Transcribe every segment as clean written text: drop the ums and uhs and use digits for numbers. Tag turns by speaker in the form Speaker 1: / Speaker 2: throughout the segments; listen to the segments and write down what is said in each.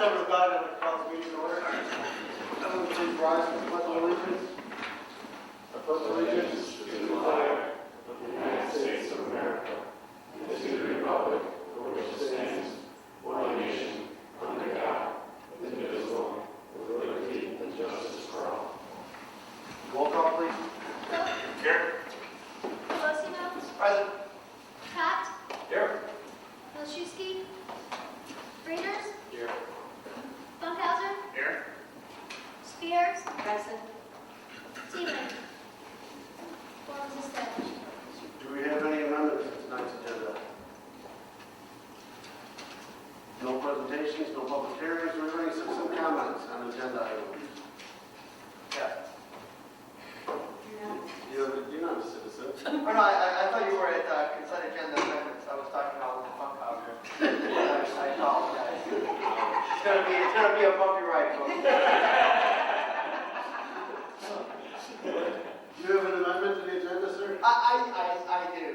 Speaker 1: Member of God, I call this meeting to order. Everyone please rise for the pledge of allegiance. I pledge allegiance to the flag of the United States of America and to the republic for which it stands, one nation, under God, indivisible, with liberty and justice for all. Roll call, please.
Speaker 2: Cook.
Speaker 1: Here.
Speaker 2: Colosimo.
Speaker 1: Present.
Speaker 2: Cott.
Speaker 1: Here.
Speaker 2: Milszewski. Readers.
Speaker 1: Here.
Speaker 2: Funkhauser.
Speaker 1: Here.
Speaker 2: Spears. Present. Teeman. Quorum is established.
Speaker 1: Do we have any amendments to tonight's agenda? No presentations, no public hearings, or any citizen comments on agenda items? Yeah. You're not a citizen.
Speaker 3: Oh, no, I thought you were at consent agenda amendments. I was talking about the funk house. I apologize. It's gonna be a bumpy ride, folks.
Speaker 1: Do you have an amendment to the agenda, sir?
Speaker 3: I do.
Speaker 1: Yes,
Speaker 3: I do.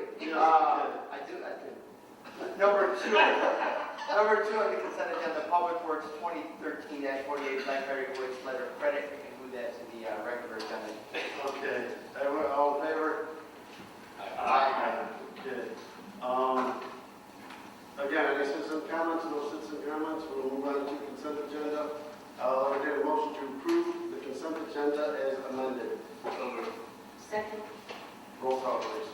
Speaker 3: Number two on the consent agenda, Public Works 2013-48 Blackberry Woods letter of credit. We can move that to the regular agenda.
Speaker 1: Okay. All in favor?
Speaker 3: Aye.
Speaker 1: Okay. Again, any citizen comments? No citizen comments? We'll move on to consent agenda. I'll entertain a motion to approve the consent agenda as amended.
Speaker 2: Second.
Speaker 1: Roll call, please.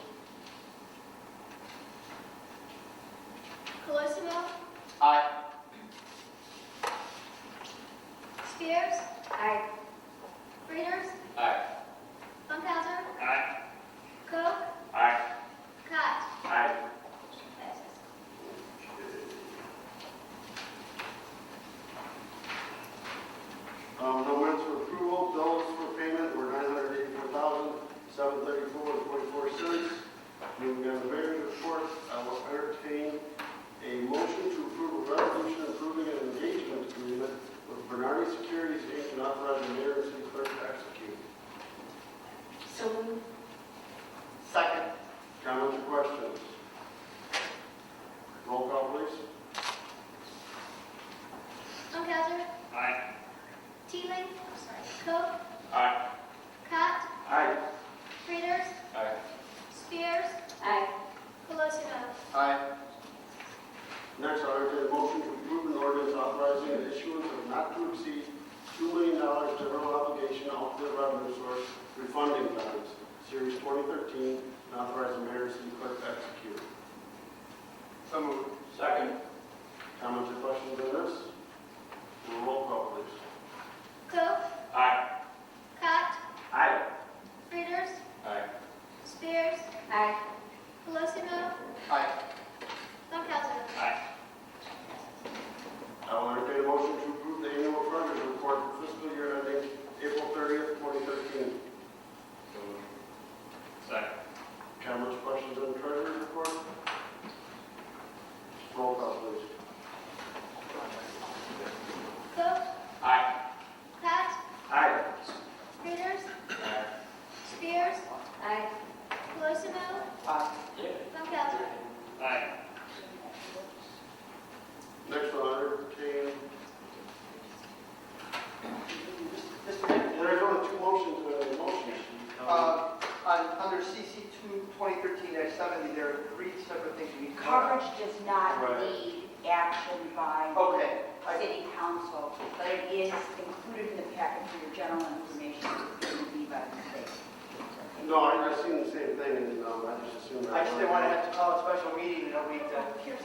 Speaker 2: Colosimo.
Speaker 3: Aye.
Speaker 2: Spears. Aye. Readers.
Speaker 1: Aye.
Speaker 2: Funkhauser.
Speaker 1: Aye.
Speaker 2: Cook.
Speaker 1: Aye.
Speaker 2: Cott.
Speaker 1: Aye.
Speaker 2: Passes.
Speaker 1: No minutes for approval. Bills for payment were $984,734.44. Moving on to the mayor's report, I will entertain a motion to approve a resolution approving an engagement agreement with Bernardi Securities Inc. and authorize the mayor and city clerk to execute.
Speaker 2: So moved.
Speaker 3: Second.
Speaker 1: Comments or questions? Roll call, please.
Speaker 2: Funkhauser.
Speaker 1: Aye.
Speaker 2: Teeling. Cook.
Speaker 1: Aye.
Speaker 2: Cott.
Speaker 1: Aye.
Speaker 2: Readers.
Speaker 1: Aye.
Speaker 2: Spears. Aye. Colosimo.
Speaker 3: Aye.
Speaker 1: Next, I'll entertain a motion to approve an ordinance authorizing the issuance of not to exceed $2 million general obligation alternate revenue source refunding bonds, Series 2013, and authorize the mayor and city clerk to execute.
Speaker 3: So moved.
Speaker 1: Second. Comments or questions on this? Roll call, please.
Speaker 2: Cook.
Speaker 1: Aye.
Speaker 2: Cott.
Speaker 1: Aye.
Speaker 2: Readers.
Speaker 1: Aye.
Speaker 2: Spears. Aye. Colosimo.
Speaker 3: Aye.
Speaker 2: Funkhauser.
Speaker 1: Aye. I will entertain a motion to approve the annual treasurer's report for fiscal year ending April 30th, 2013. Second. Comments, questions on the treasurer's report? Roll call, please.
Speaker 2: Cook.
Speaker 1: Aye.
Speaker 2: Cott.
Speaker 1: Aye.
Speaker 2: Readers.
Speaker 1: Aye.
Speaker 2: Spears. Aye. Colosimo.
Speaker 3: Aye.
Speaker 2: Funkhauser.
Speaker 1: Aye. Next one, I entertain.
Speaker 3: Mr. Mayor?
Speaker 1: There's only two motions in the motion sheet.
Speaker 3: Under CC 2013-70, there are three separate things we need to
Speaker 4: Coverage does not
Speaker 1: Right.
Speaker 4: need action by
Speaker 3: Okay.
Speaker 4: city council, but it is included in the packet for your general information, it will be by the state.
Speaker 1: No, I seen the same thing, and I just assumed.
Speaker 3: I just didn't want to have to call a special meeting and nobody to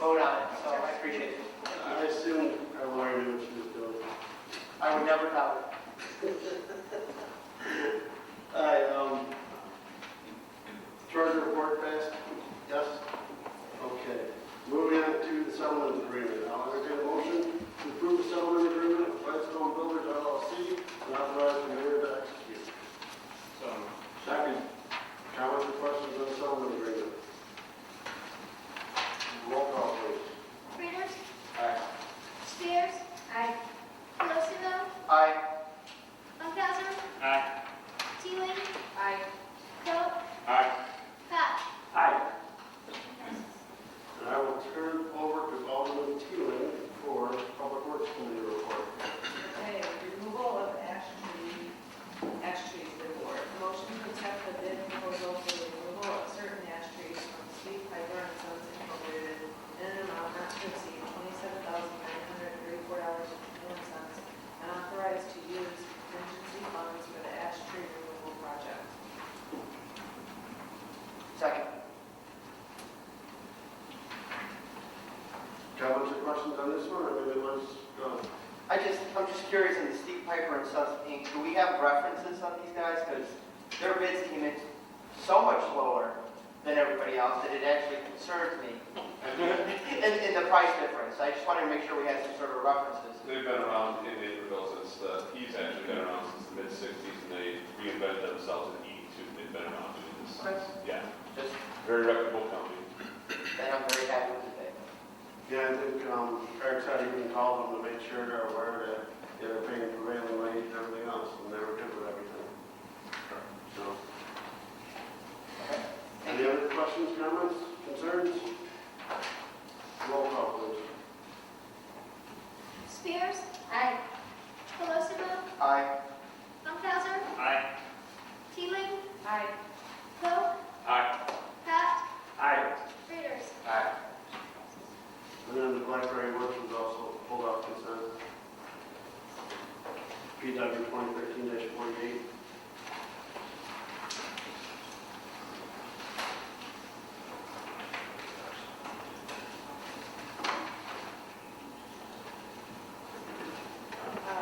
Speaker 3: vote on it, so I appreciate it.
Speaker 1: I assumed Lori knew what she was doing.
Speaker 3: I would never doubt it.
Speaker 1: Treasurer report passed? Yes? Okay. Moving on to the settlement agreement. I'll entertain a motion to approve the settlement agreement with Gladstone Builders LLC and authorize the mayor to execute. Second. Comments or questions on the settlement agreement? Roll call, please.
Speaker 2: Readers.
Speaker 1: Aye.
Speaker 2: Spears. Aye. Colosimo.
Speaker 3: Aye.
Speaker 2: Funkhauser.
Speaker 1: Aye.
Speaker 2: Teeling.
Speaker 4: Aye.
Speaker 2: Cook.
Speaker 1: Aye.
Speaker 2: Cott.
Speaker 1: Aye. And I will turn over to Alderman questions on this one? I mean, it was,
Speaker 3: I'm just curious, in the Steve Piper and Sons Inc., do we have references on these guys? Because their bids came in so much lower than everybody else that it actually concerns me in the price difference. I just wanted to make sure we had some sort of references.
Speaker 5: They've been around in Yorkville since he's actually been around since the mid-60s, and they reinvented themselves in '82. They've been around doing this. Yeah,
Speaker 3: Just,
Speaker 5: very reputable company.
Speaker 3: and I'm very happy with it.
Speaker 1: yeah, I think Eric said he even called them to make sure they're aware that they're paying prevailing wage and everything else, and they were good with everything. So, any other questions, comments, concerns? Roll call, please.
Speaker 2: Spears. Aye. Colosimo.
Speaker 3: Aye.
Speaker 2: Funkhauser.
Speaker 6: Aye.
Speaker 2: Teeling.
Speaker 4: Aye.
Speaker 2: Poe.
Speaker 6: Aye.
Speaker 2: Pat.
Speaker 6: Aye.
Speaker 2: Raiders.
Speaker 3: Aye.
Speaker 1: And then the Blackberry Woods was also pulled off consent. PW 2013-48.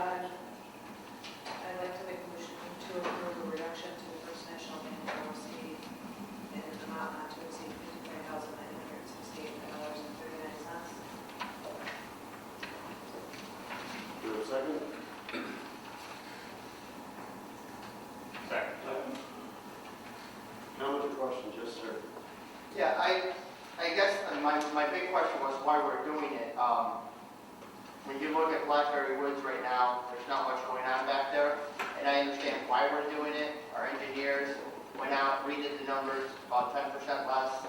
Speaker 7: I'd like to make a motion to approve a reduction to the First National Bank LLC in an amount not to exceed $53,968.39.
Speaker 1: Do you have a second?
Speaker 6: Second.
Speaker 1: Comments or questions? Yes, sir.
Speaker 3: Yeah, I guess my big question was why we're doing it. When you look at Blackberry Woods right now, there's not much going on back there, and I understand why we're doing it. Our engineers went out, redid the numbers, about 10% less,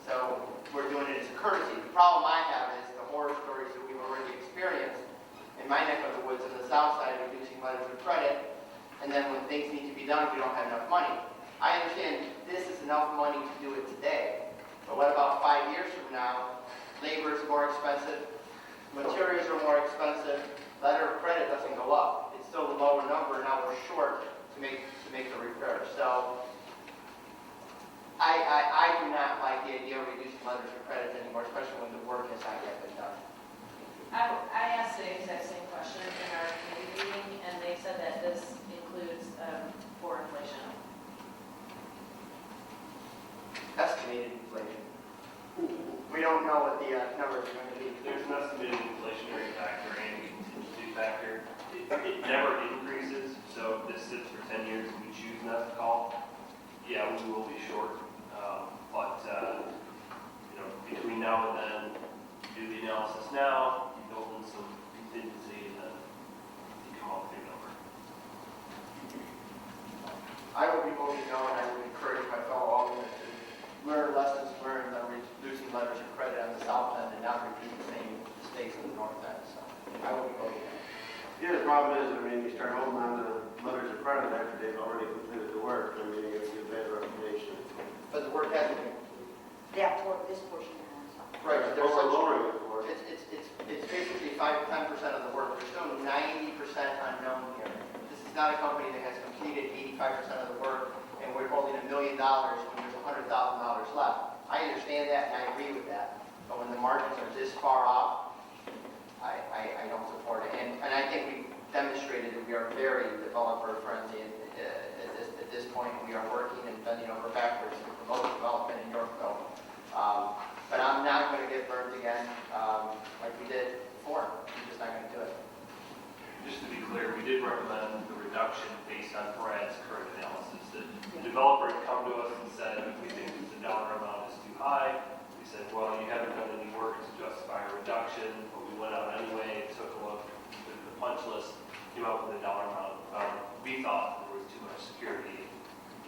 Speaker 3: so we're doing it as a courtesy. The problem I have is the horror stories that we've already experienced in my neck of the woods on the south side, reducing letters of credit, and then when things need to be done, we don't have enough money. I understand this is enough money to do it today, but what about 5 years from now? Labor is more expensive, materials are more expensive, letter of credit doesn't go up. It's still a lower number, now we're short to make the repair. So I do not like the idea of reducing letters of credit anymore, especially when the work has not yet been done.
Speaker 7: I asked the exact same question in our committee meeting, and they said that this includes for inflation.
Speaker 3: Estimated inflation. We don't know what the numbers are going to be.
Speaker 6: There's an estimated inflationary factor and contingency factor. It never increases, so if this sits for 10 years and we choose not to call, yeah, we will be short. Between now and then, you do the analysis now, you build in some contingency, and then you come up with your number.
Speaker 3: I would be voting no, and I would encourage my fellow aldermen to learn lessons learned on reducing letters of credit on the south end and not repeat the same mistakes on the north end. So I would be voting no.
Speaker 1: Yeah, the problem is, I mean, you start holding on to letters of credit after they've already completed the work. I mean, you get a bad reputation.
Speaker 3: But the work hasn't been.
Speaker 4: This portion has.
Speaker 3: Right, but there's
Speaker 1: Or
Speaker 3: such,
Speaker 1: lowering it for it.
Speaker 3: it's basically 5 to 10% of the work. There's still 90% unknown here. This is not a company that has completed 85% of the work, and we're holding $1 million when there's $100,000 left. I understand that, and I agree with that. But when the margins are this far off, I don't support it. And I think we've demonstrated that we are very developer-friendly at this point. We are working and bending over backwards to promote development in Yorkville. But I'm not going to get burned again like we did before. I'm just not going to do it.
Speaker 6: Just to be clear, we did recommend the reduction based on Brad's current analysis. The developer had come to us and said, we think the dollar amount is too high. We said, well, you haven't done any work to justify a reduction, but we went out anyway, took a look at the punch list, came up with a dollar amount. We thought there was too much security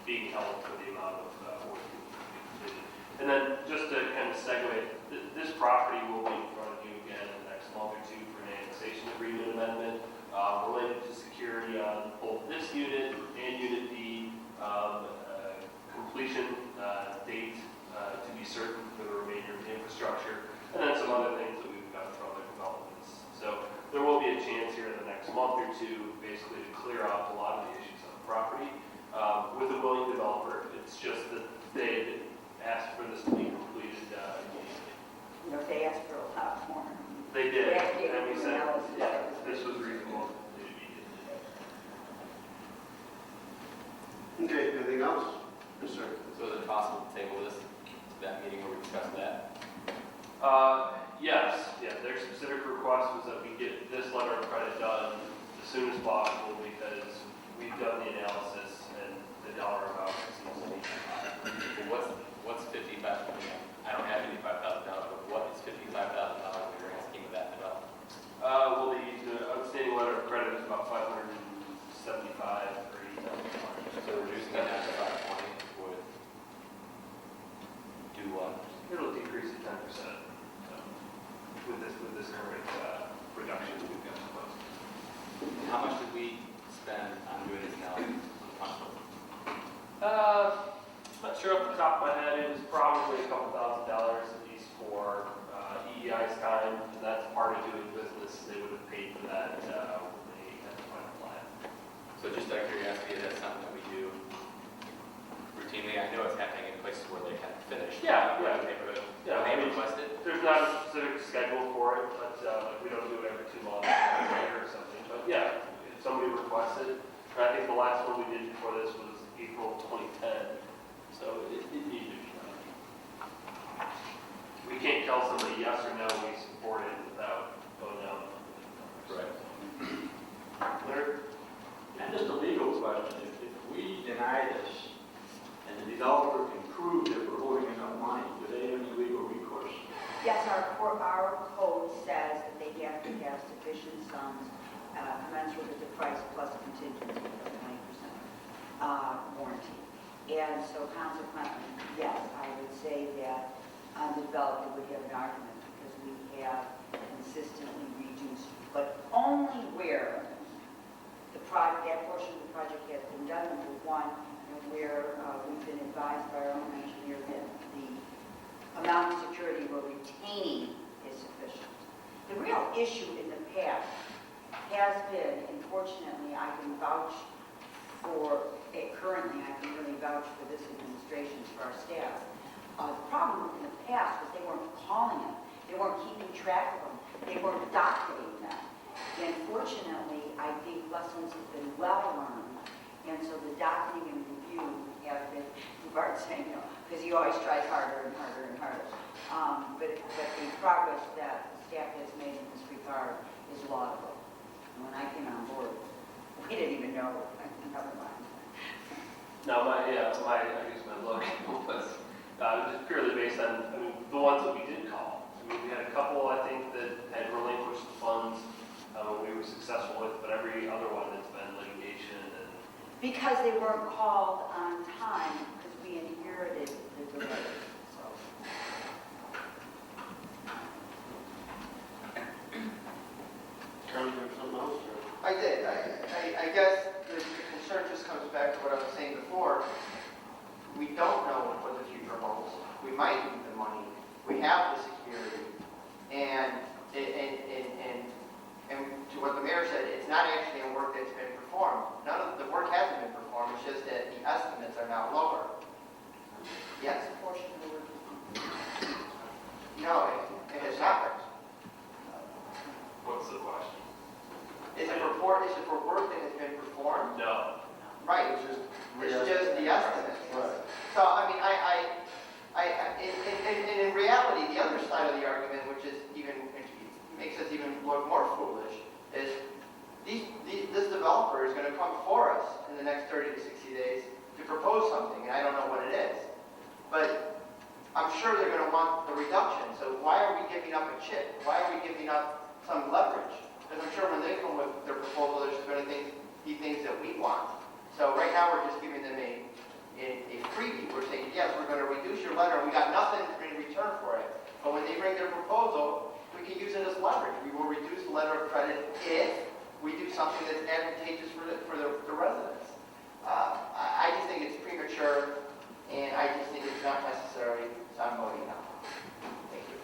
Speaker 6: being held for the amount of work that was being completed. And then just to kind of segue, this property will be in front of you again in the next month or two for an annexation agreement amendment related to security on both this unit and Unit D, completion date to be certain for the remainder of the infrastructure, and then some other things that we've done for other developments. So there will be a chance here in the next month or two basically to clear out a lot of the issues on the property with a willing developer. It's just that they asked for this to be completed immediately.
Speaker 4: They asked for a lot more.
Speaker 6: They we
Speaker 4: your
Speaker 6: said,
Speaker 4: analysis.
Speaker 6: yeah, this was reasonable.
Speaker 1: Okay, anything else? Yes, sir.
Speaker 8: So is it possible to table this to that meeting where we discuss that?
Speaker 6: Yes, yeah, their specific request was that we get this letter of credit done as soon as possible because we've done the analysis and the dollar amount seems to be high.
Speaker 8: What's 55? I don't have $55,000, but what is $55,000 in the grand scheme of that development?
Speaker 6: Well, the outstanding letter of credit is about $575 or $80,000.
Speaker 8: So reducing that down to 520 would do what?
Speaker 6: It'll decrease to 10% with this current reduction we've got proposed.
Speaker 8: How much did we spend on doing this analysis on the
Speaker 6: Not sure off the top of my head, it was probably a couple $1,000 at least for EEI's time, and that's part of doing business. They would have paid for that when they had the final plan.
Speaker 8: So just out of curiosity, is that something that we do routinely? I know it's happening in places where they kind of finish.
Speaker 6: Yeah,
Speaker 8: the
Speaker 6: yeah.
Speaker 8: neighborhood.
Speaker 6: Yeah,
Speaker 8: They
Speaker 6: I mean,
Speaker 8: requested.
Speaker 6: there's not a specific schedule for it, but we don't do it every 2 months or something. But yeah, if somebody requested, and I think the last one we did before this was April 2010, so it needed to be done. We can't tell somebody yes or no we support it without going down.
Speaker 8: Right.
Speaker 6: Larry?
Speaker 9: And just a legal question, if we deny this, and the developer can prove that we're holding enough money, do they have any legal recourse?
Speaker 4: Yes, our code says that they have to have sufficient sums commensurate with the price plus a contingency of 20% warranty. And so consequently, yes, I would say that the developer would have an argument because we have consistently reduced, but only where that portion of the project has been done, number one, and where we've been advised by our own engineer that the amount of security we're retaining is sufficient. The real issue in the past has been, and fortunately I can vouch for it currently, I can really vouch for this administration, for our staff. The problem in the past was they weren't calling them, they weren't keeping track of them, they weren't documenting them. And fortunately, I think lessons have been well learned, and so the docketing and review have been, Bart saying no, because he always tries harder and harder and harder. But the progress that the staff has made in this regard is laudable. And when I came on board, we didn't even know, never mind.
Speaker 6: No, I guess my look was just purely based on, the ones that we did call. We had a couple, I think, that had relinquished the funds we were successful with, but every other one that's been litigation and...
Speaker 4: Because they weren't called on time, because we inherited the delay, so.
Speaker 1: Charlie, you have something else? Or?
Speaker 3: I did. I guess the concern just comes back to what I was saying before. We don't know what the future holds. We might need the money. We have the security. And to what the mayor said, it's not actually a work that's been performed. None of the work hasn't been performed. It's just that the estimates are now lower. Yes?
Speaker 4: That's a portion of the work.
Speaker 3: No, it has not.
Speaker 6: What's the question?
Speaker 3: Is it for work that has been performed?
Speaker 6: No.
Speaker 3: Right. It's just the estimates.
Speaker 1: Right.
Speaker 3: So, I mean, in reality, the other side of the argument, which makes us even look more foolish, is this developer is going to come before us in the next 30 to 60 days to propose something, and I don't know what it is. But I'm sure they're going to want a reduction, so why are we giving up a chip? Why are we giving up some leverage? Because I'm sure when they come with their proposal, there's going to be things that we want. So right now, we're just giving them a freebie. We're saying, yes, we're going to reduce your letter, and we got nothing in return for it. But when they bring their proposal, we can use it as leverage. We will reduce the letter of credit if we do something that's advantageous for the residents. I just think it's premature, and I just think it's not necessary, so I'm voting no. Thank you.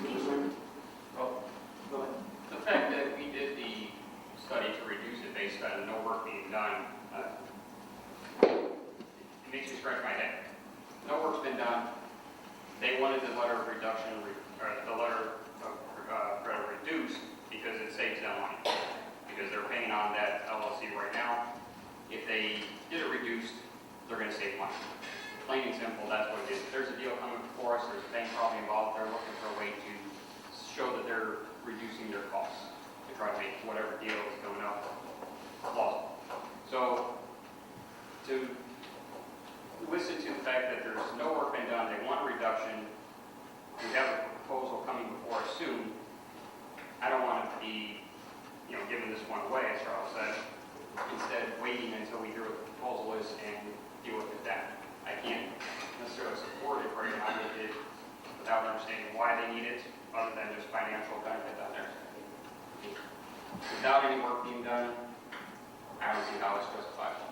Speaker 1: Mr. Sweeney?
Speaker 8: Well, the fact that we did the study to reduce it based on no work being done, it makes me scratch my head. No work's been done. They wanted the letter of reduction, or the letter of credit
Speaker 10: they get it reduced, they're gonna save money. Plain and simple, that's what it is. If there's a deal coming before us, there's a bank probably involved, they're looking for a way to show that they're reducing their costs to try to make whatever deal is coming up plausible. So, to listen to the fact that there's no work been done, they want a reduction, we have a proposal coming before us soon, I don't want to be, giving this one away, as Charles said, instead waiting until we hear what the proposal is and deal with it then. I can't necessarily support it right now with it without understanding why they need it, other than just financial benefit on their side. Without any work being done, I don't see how it's justifiable.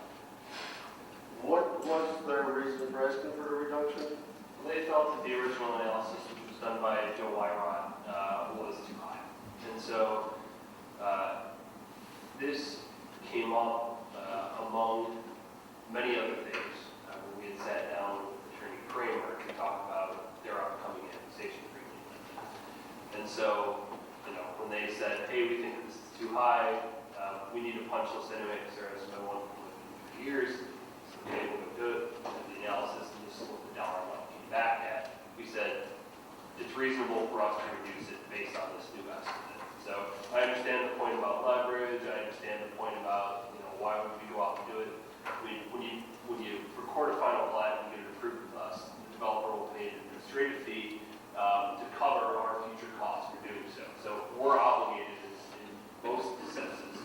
Speaker 1: What was their reason for asking for a reduction?
Speaker 6: They felt that the original analysis, which was done by Joe Wyrot, was too high. And so this came up among many other things. When we had sat down with Attorney Kramer to talk about their upcoming annexation agreement. And so, when they said, hey, we think this is too high, we need a punch list anyway because there has been one for 3 years. So okay, we'll do it. The analysis and this is what the dollar amount came back at. We said it's reasonable for us to reduce it based on this new estimate. So I understand the point about leverage. I understand the point about why would we go out and do it. I mean, when you record a final plat and get it approved with us, the developer will pay an administrative fee to cover our future costs for doing so. So we're obligated in most instances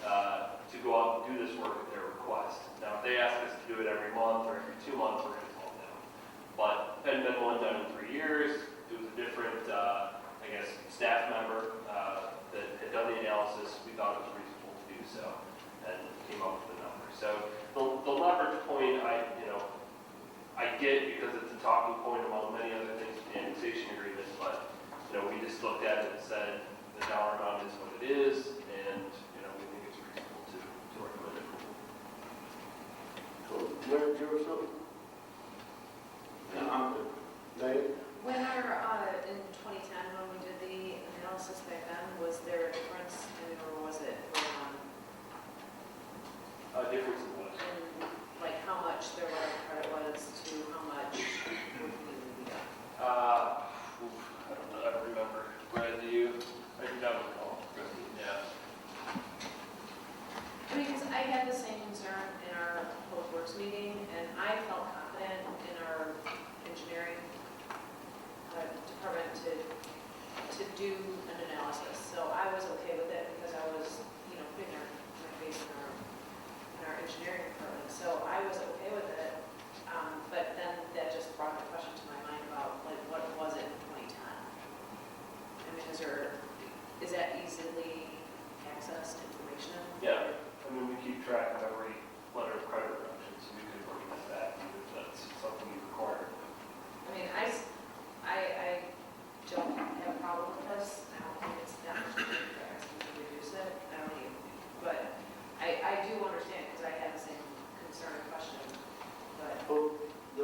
Speaker 6: to go out and do this work at their request. Now, if they ask us to do it every month or every 2 months, we're going to call them down. But hadn't been one done in 3 years. It was a different, staff member that had done the analysis. We thought it was reasonable to do so, and came up with the number. So the leverage point, I get because it's a talking point among many other things in the annexation agreement, but we just looked at it and said the dollar amount is what it is, and we think it's reasonable to recommend it.
Speaker 1: Mayor, do you have something?
Speaker 9: Yeah, I'm good.
Speaker 1: Dave?
Speaker 7: When in 2010, when we did the analysis back then, was there a difference, or was it
Speaker 6: Difference in what?
Speaker 7: in like how much their letter of credit was to how much would be done?
Speaker 6: I don't remember. Brad, do you? I do not recall. Yeah.
Speaker 7: I mean, because I had the same concern in our public works meeting, and I felt confident in our engineering department to do an analysis. So I was okay with it because I was, putting my face in our engineering department. So I was okay with it. But then that just brought the question to my mind about what was it in 2010? I mean, is that easily accessed information?
Speaker 6: Yeah. I mean, we keep track of every letter of credit reduction, so we could work with that if that's something we require.
Speaker 7: I mean, I don't have a problem with this. I don't think it's that much money for us to reduce it. I don't even, but I do understand because I had the same concern and question. But
Speaker 1: Well,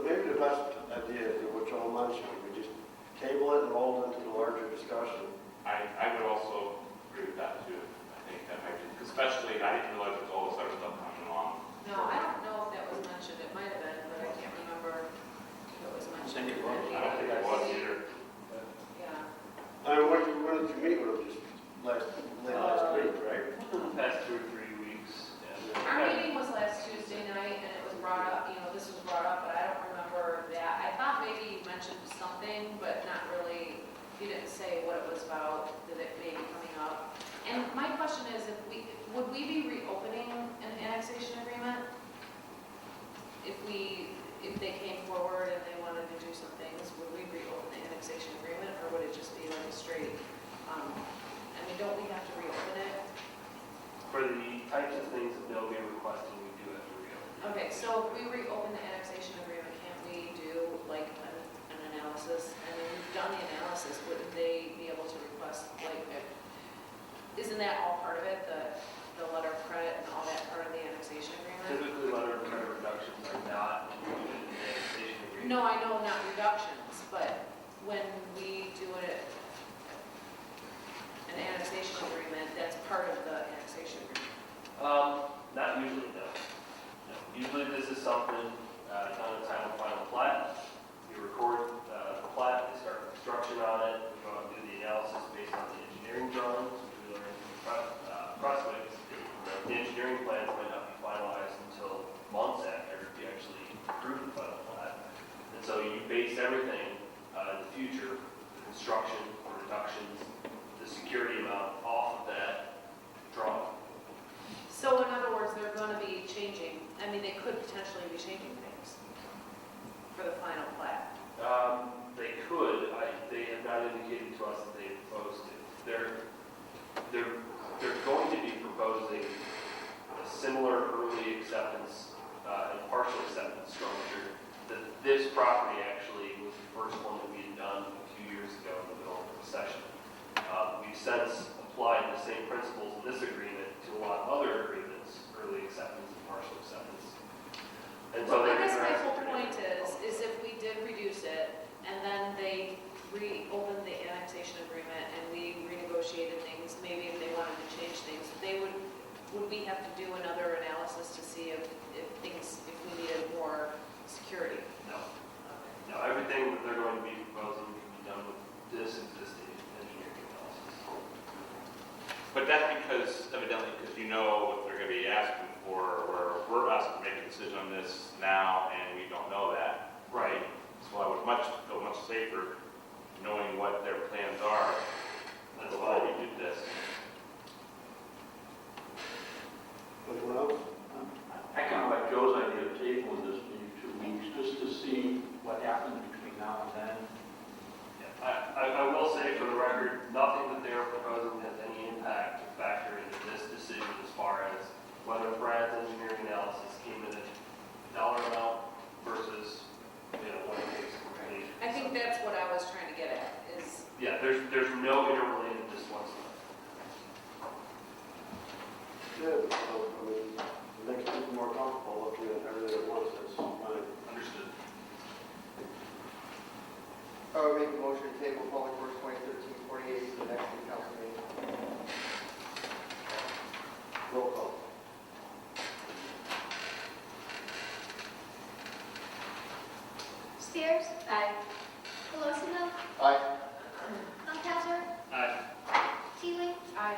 Speaker 1: maybe the best idea is what Joel mentioned, we just table it and roll into the larger discussion.
Speaker 5: I would also agree with that too. I think that might be, especially, I didn't realize there was all this other stuff coming along.
Speaker 7: no, I don't know if that was mentioned. It might have been, but I can't remember if it was mentioned.
Speaker 8: think it was.
Speaker 5: I don't think it was either.
Speaker 7: Yeah.
Speaker 1: I mean, when did you meet with them? Just last week, right?
Speaker 6: In the past 2 or 3 weeks.
Speaker 7: Our meeting was last Tuesday night, and it was brought up, this was brought up, but I don't remember that. I thought maybe you mentioned something, but not really, you didn't say what it was about, that it may be coming up. And my question is, would we be reopening an annexation agreement? If they came forward and they wanted to do some things, would we reopen the annexation agreement, or would it just be like a straight, don't we have to reopen it?
Speaker 6: For the types of things that they'll be requesting, we do have to reopen.
Speaker 7: Okay, so if we reopen the annexation agreement, can't we do like an analysis? And when we've done the analysis, wouldn't they be able to request, isn't that all part of it, the letter of credit and all that part of the annexation agreement?
Speaker 6: Typically, letter of credit reductions are not included in the annexation agreement.
Speaker 7: No, I know not reductions, but when we do an annexation agreement, that's part of the annexation agreement.
Speaker 6: Not usually, no. Usually this is something done at the time of final plat. You record the plat, they start construction on it, we go out and do the analysis based on the engineering drawings, which we learned from Crosswicks. The engineering plans might not be finalized until months after you actually approve the final plat. And so you base everything in the future, the construction, the reductions, the security amount off of that drawing.
Speaker 7: So in other words, they're going to be changing, I mean, they could potentially be changing things for the final plat.
Speaker 6: They could, they have not indicated to us that they proposed it. They're going to be proposing a similar early acceptance and partial acceptance structure that this property actually was the first one that we had done a few years ago in the middle of the recession. We've since applied the same principles in this agreement to a lot of other agreements, early acceptance and partial acceptance. And so
Speaker 7: Well, I
Speaker 6: they're
Speaker 7: guess my
Speaker 6: interested
Speaker 7: whole
Speaker 6: in
Speaker 7: point
Speaker 6: doing
Speaker 7: is if we did reduce it, and then they reopened the annexation agreement, and we renegotiated things, maybe if they wanted to change things, would we have to do another analysis to see if we needed more security?
Speaker 6: No. No, everything that they're going to be proposing can be done with this existing engineering analysis.
Speaker 5: But that's evidently because you know what they're going to be asking for, where we're asked to make a decision on this now, and we don't know that.
Speaker 6: Right.
Speaker 5: So I would feel much safer knowing what their plans are
Speaker 6: That's
Speaker 5: before
Speaker 6: why
Speaker 5: we do this.
Speaker 1: Anyone else?
Speaker 9: I kind of like Joe's idea of tabling this maybe 2 weeks, just to see what happens between now and then.
Speaker 6: I will say for the record, nothing that they are proposing has any impact to factor into this decision as far as whether Brad's engineering analysis came in at dollar amount versus, what it takes to complete.
Speaker 7: I think that's what I was trying to get at, is,
Speaker 6: Yeah, there's no interrelatedness whatsoever.
Speaker 1: Good, so, I mean, it makes people more comfortable looking at everything at once, that's fine.
Speaker 6: Understood.
Speaker 3: I would make a motion to table Public Works 2013-48 to the next council meeting.
Speaker 1: Roll call.
Speaker 2: Spears. Aye. Pelosino.
Speaker 3: Aye.
Speaker 2: Funkhauser.
Speaker 6: Aye.
Speaker 2: Teeling.
Speaker 7: I,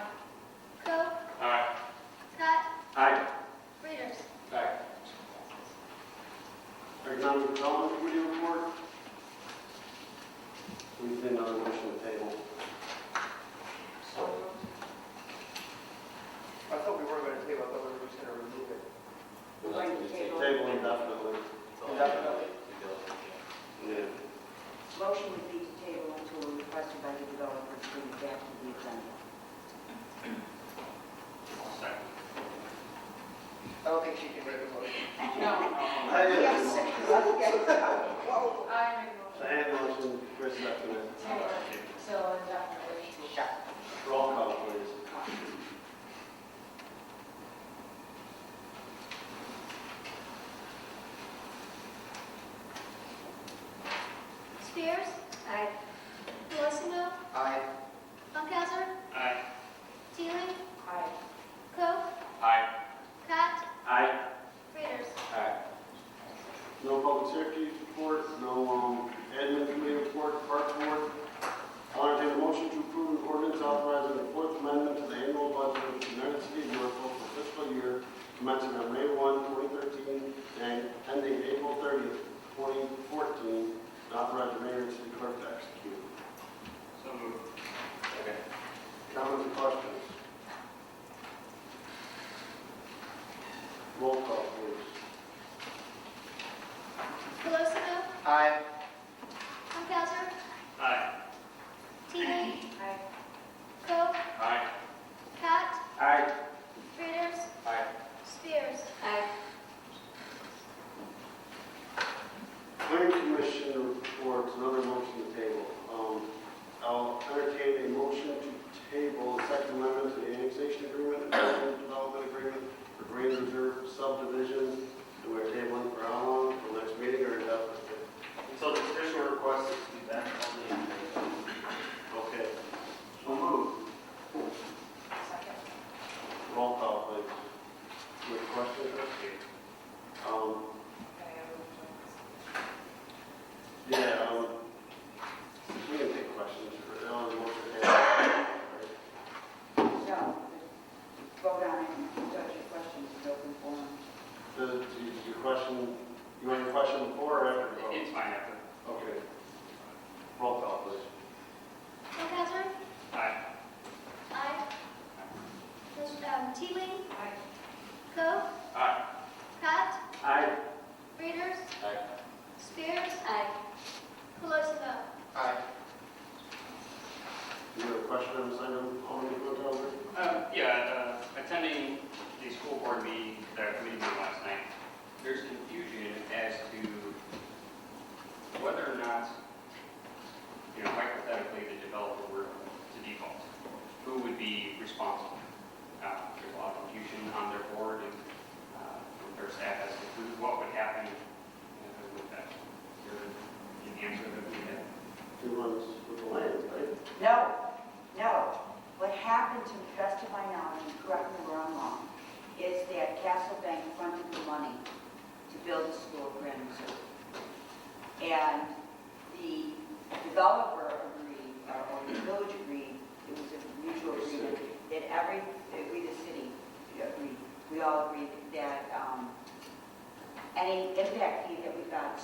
Speaker 2: Coe.
Speaker 5: All right.
Speaker 2: Scott.
Speaker 9: Aye.
Speaker 2: Readers.
Speaker 1: Aye. Economic Development Committee report. We need another motion to table.
Speaker 3: I thought we were going to table, I thought we were just going to remove it.
Speaker 4: We're going to table.
Speaker 1: Table indefinitely.
Speaker 3: Indefinitely.
Speaker 1: Yeah.
Speaker 4: Motion would be to table until requested by the developer to bring it back to the agenda.
Speaker 6: Second.
Speaker 3: I don't think she can make a motion.
Speaker 7: no.
Speaker 4: Yes. Okay.
Speaker 2: Teeling. Coe.
Speaker 5: Aye.
Speaker 2: Scott.
Speaker 9: Aye.
Speaker 2: Peters.
Speaker 8: Aye.
Speaker 2: Spears. Pelosi vote.
Speaker 3: Aye.
Speaker 1: You have a question on this item, Alderman Montalvo?
Speaker 10: Attending the school board meeting, the committee meeting last night, there's confusion as to whether or not, hypothetically, the developer were to default, who would be responsible? There's a lot of confusion on their board and their staff as to what would happen with that. Is there an answer that we have?
Speaker 1: Who runs with the land, right?
Speaker 4: No. What happened, to the best of my knowledge, and correct me where I'm wrong, is that Castle Bank fronted the money to build the school at Grand Missouri. And the developer agreed, or the village agreed, it was a mutual agreement, that we, the city, agreed, we all agreed that any impact fee that we got,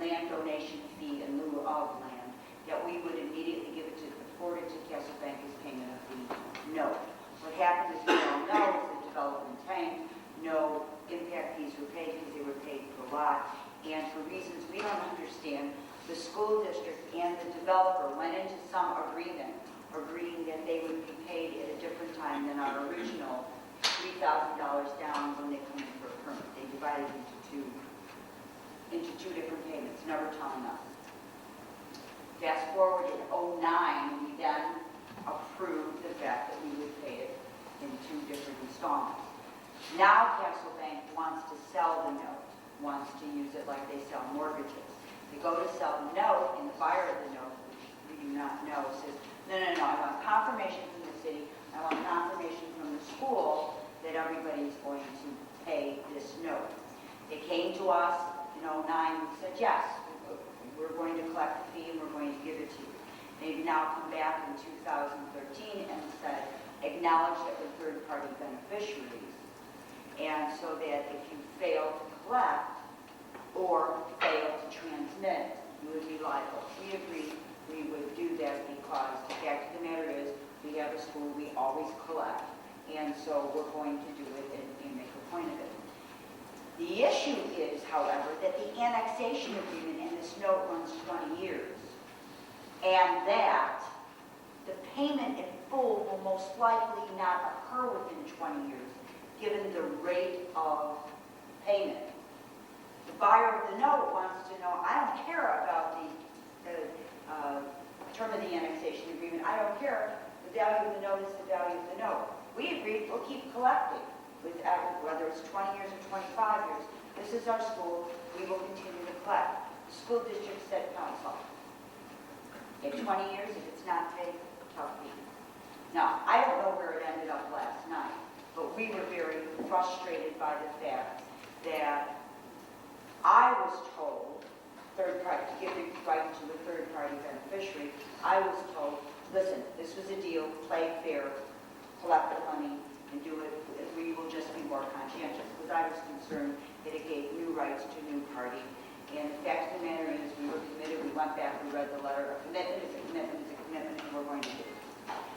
Speaker 4: land donation fee in lieu of land, that we would immediately give it to, forward it to Castle Bank as payment of the note. What happened, as we all know, is the development tanked, no impact fees were paid because they were paid per lot, and for reasons we don't understand, the school district and the developer went into some agreement, agreeing that they would be paid at a different time than our original $3,000 down when they come in for a permit. They divided into two different payments, never telling us. Fast forward in '09, we then approved the fact that we would pay it in two different installments. Now Castle Bank wants to sell the note, wants to use it like they sell mortgages. They go to sell the note, and the buyer of the note, which we do not know, says, no, I want confirmation from the city, I want confirmation from the school that everybody's going to pay this note. They came to us in '09 and said, yes, we're going to collect the fee and we're going to give it to you. They've now come back in 2013 and said, acknowledge that we're third-party beneficiaries, and so that if you fail to collect or fail to transmit, you would be liable. We agreed we would do that because the fact of the matter is we have a school, we always collect, and so we're going to do it and make a point of it. The issue is, however, that the annexation agreement in this note runs 20 years, and that the payment in full will most likely not occur within 20 years, given the rate of payment. The buyer of the note wants to know, I don't care about the term of the annexation agreement, I don't care, the value of the note is the value of the note. We agreed we'll keep collecting, whether it's 20 years or 25 years. This is our school, we will continue to collect. The school district said, council, in 20 years, if it's not paid, tough fee. Now, I don't know where it ended up last night, but we were very frustrated by the fact that I was told, third party, to give the right to the third-party beneficiary, I was told, listen, this was a deal, play fair, collect the money, and do it, we will just be more conscientious, because I was concerned that it gave new rights to new party. And the fact of the matter is, we were committed, we went back, we read the letter, a commitment is a commitment is a commitment, and we're going to do it.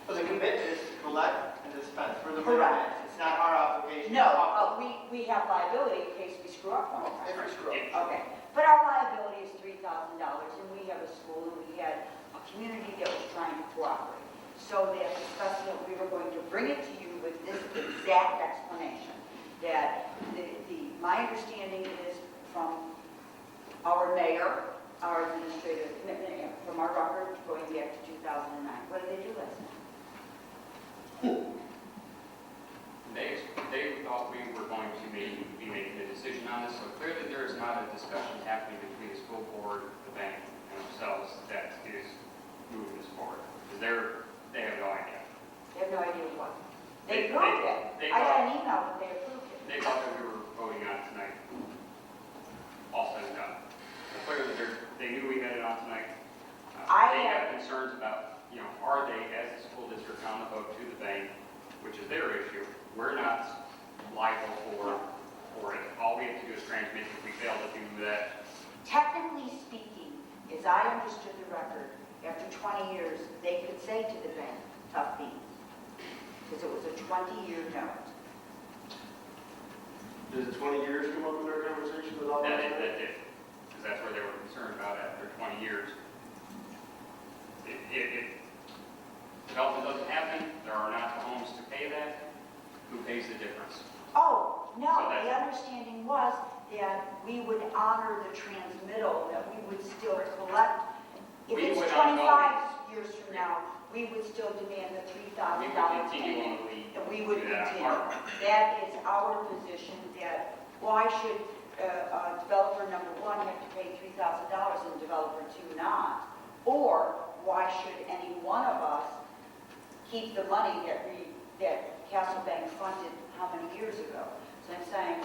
Speaker 3: So the commitment is to collect and dispense for the
Speaker 4: Correct.
Speaker 3: permit. It's not our obligation.
Speaker 4: No, we have liability in case we screw up one
Speaker 3: If
Speaker 4: time.
Speaker 3: we screw up.
Speaker 4: Okay, but our liability is $3,000, and we have a school, and we had a community that was trying to cooperate. So that discussing it, we were going to bring it to you with this exact explanation, that my understanding is from our mayor, our administrative commitment, and from our record going back to 2009. What did they do last night?
Speaker 10: They thought we were going to be making a decision on this, so clearly there is not a discussion happening between the school board, the bank, and themselves that is moving this forward. Because they have no idea.
Speaker 4: They have no idea what. They
Speaker 10: They-
Speaker 4: approved it.
Speaker 10: they
Speaker 4: I got
Speaker 10: thought-
Speaker 4: an email that they approved it.
Speaker 10: They thought that we were voting on it tonight. All said and done. So clearly they knew we had it on tonight. They have concerns about, are they, as a school district, on the hook to the bank, which is their issue. We're not liable for it. All we have to do is transmit. If we fail to do that,
Speaker 4: Technically speaking, as I understood the record, after 20 years, they could say to the bank, tough fees. Because it was a 20-year note.
Speaker 1: Does 20 years come up in our conversation with all
Speaker 10: That
Speaker 1: that?
Speaker 10: did, because that's where they were concerned about after 20 years. If development doesn't happen, there are not the homes to pay that, who pays the difference?
Speaker 4: Oh,
Speaker 10: So
Speaker 4: no,
Speaker 10: that's-
Speaker 4: the understanding was that we would honor the transmittal, that we would still collect. If
Speaker 10: We
Speaker 4: it's
Speaker 10: would not
Speaker 4: 25 years from now, we would still demand the
Speaker 10: We
Speaker 4: $3,000
Speaker 10: would
Speaker 4: payment.
Speaker 10: continually
Speaker 4: And we would
Speaker 10: do that
Speaker 4: continue.
Speaker 10: on our part.
Speaker 4: That is our position, that why should developer number one have to pay $3,000 and developer two not? Or why should any one of us keep the money that Castle Bank funded how many years ago? So I'm saying,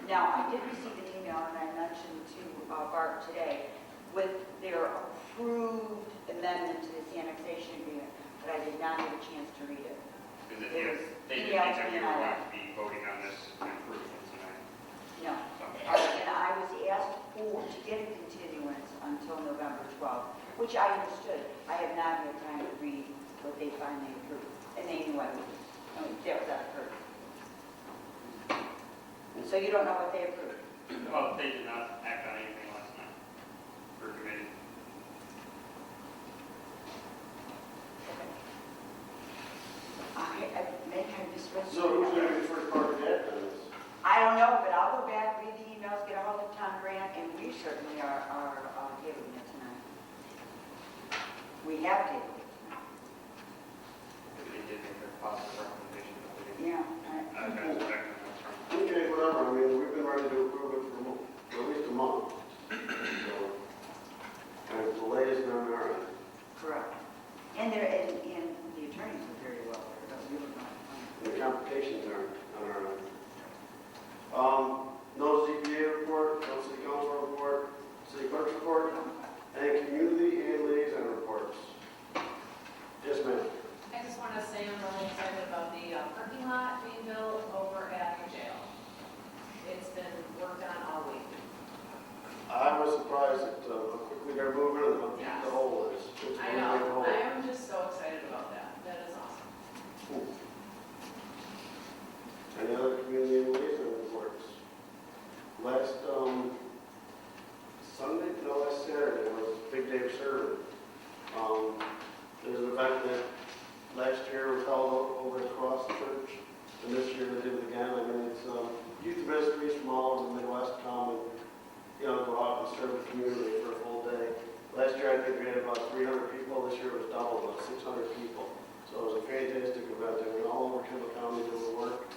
Speaker 4: now I did receive an email, and I mentioned to Bart today, with their approved amendment to this annexation agreement, but I did not have a chance to read it.
Speaker 10: Because
Speaker 4: It was
Speaker 10: they didn't
Speaker 4: emailed
Speaker 10: think that
Speaker 4: to me
Speaker 10: we
Speaker 4: and
Speaker 10: were
Speaker 4: I-
Speaker 10: going to be voting on this improvement tonight.
Speaker 4: No.
Speaker 10: So,
Speaker 4: And I was asked to get a continuance until November 12th, which I understood. I have not had time to read what they finally approved. And they knew I mean, that occurred. And so you don't know what they approved?
Speaker 10: Well, they did not act on anything last night for committee.
Speaker 4: I misread.
Speaker 1: So who's going to be the first part of that then?
Speaker 4: I don't know, but I'll go back, read the emails, get a hold of Tom Grant, and we certainly are tabling it tonight. We have tabled it tonight.
Speaker 10: They did make their positive recommendation.
Speaker 4: Yeah.
Speaker 10: I've got to check on that from.
Speaker 1: Okay, whatever, I mean, we've been ready to approve it for at least a month. So, and it's the latest on our end.
Speaker 4: Correct. And the attorneys were very well aware, but we were not.
Speaker 1: And the complications aren't on our end. No ZBA report, no city council report, city clerk's report, and community and liaison reports. Yes, ma'am.
Speaker 7: I just want to say I'm really excited about the parking lot being built over at the jail. It's been worked on all week.
Speaker 1: I was surprised at how quickly they're moving and how deep the hole is. It's
Speaker 7: I
Speaker 1: a really big
Speaker 7: know,
Speaker 1: hole.
Speaker 7: I am just so excited about that. That is awesome.
Speaker 1: Any other community and liaison reports? Last Saturday was Big Day of Serving. There's an event that last year was held over across the church, and this year they did it again. I mean, it's youth ministries from all over the Midwest come and, go out and serve the community for a full day. Last year, I think we had about 300 people. This year it was double, about 600 people. So it was a fantastic event. They went all over Kimball County doing the work.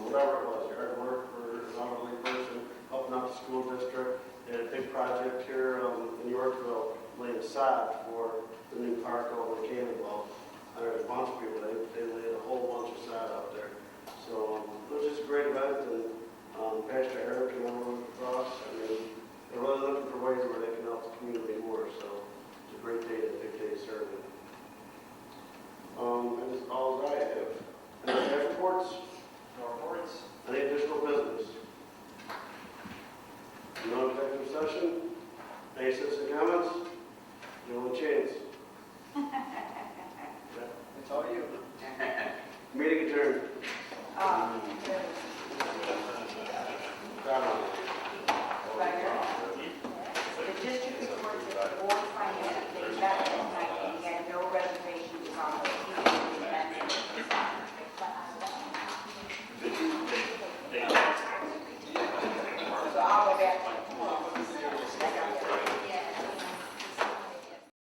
Speaker 1: Whatever it was, yard work for an elderly person, helping out the school district. They had a big project here in Yorkville, laying sod for the new park over the Cannonball. And there's a bunch of people, they laid a whole bunch of sod out there. So it was just a great event, and Pastor Eric and everyone across, I mean, they're really looking for ways where they can help the community more, so it's a great day, a big day of serving. And that's all that I have. Any other reports?
Speaker 6: No reports?
Speaker 1: Any additional business? No executive session? Any citizen comments? Your only chance.
Speaker 8: It's all you.
Speaker 1: Meeting adjourned.
Speaker 4: There was